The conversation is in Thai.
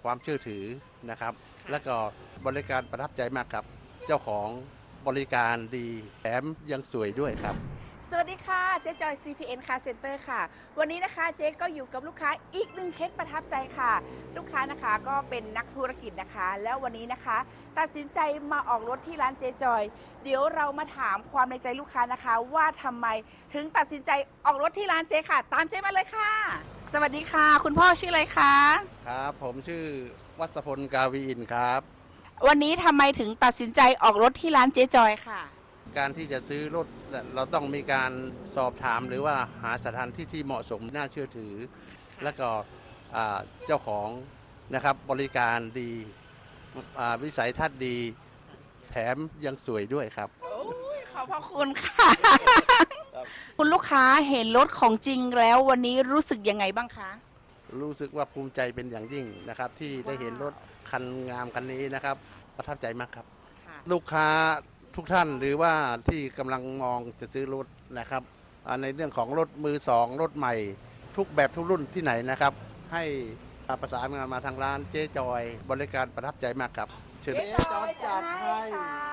ความเชื่อถือนะครับ แล้วก็บริการประทับใจมากครับ เจ้าของบริการดีแถมยังสวยด้วยครับ สวัสดีค่ะเจ๊จอย CPN Car Center ค่ะวันนี้นะคะเจ๊ก็อยู่กับลูกค้าอีกหนึ่งเคสประทับใจค่ะ ลูกค้านะคะก็เป็นนักธุรกิจนะคะ แล้ววันนี้นะคะ ตัดสินใจมาออกรถที่ร้านเจ๊จอย เดี๋ยวเรามาถามความในใจลูกค้านะคะ ว่าทำไมถึงตัดสินใจออกรถที่ร้านเจ๊ค่ะ ตามเจ๊มาเลยค่ะ สวัสดีค่ะ คุณพ่อชื่ออะไรคะ ครับผมชื่อวัชพลกาวีอินครับ วันนี้ทำไมถึงตัดสินใจออกรถที่ร้านเจ๊จอยค่ะ การที่จะซื้อรถเราต้องมีการสอบถามหรือว่าหาสถานที่ที่เหมาะสมน่าเชื่อถือ แล้วก็เจ้าของนะครับบริการดีวิสัยทัศน์ดีแถมยังสวยด้วยครับ โอ้ยขอบพระคุณค่ะ คุณลูกค้าเห็นรถของจริงแล้ววันนี้รู้สึกยังไงบ้างคะ รู้สึกว่าภูมิใจเป็นอย่างยิ่งนะครับ ที่ได้เห็นรถคันงามคันนี้นะครับ ประทับใจมากครับ ลูกค้าทุกท่านหรือว่าที่กำลังมองจะซื้อรถนะครับในเรื่องของรถมือสองรถใหม่ ทุกแบบทุกรุ่นที่ไหนนะครับ ให้ประสานงานมาทางร้านเจ๊จอย บริการประทับใจมากครับเชิญ เจ๊จอยจัดให้ค่ะ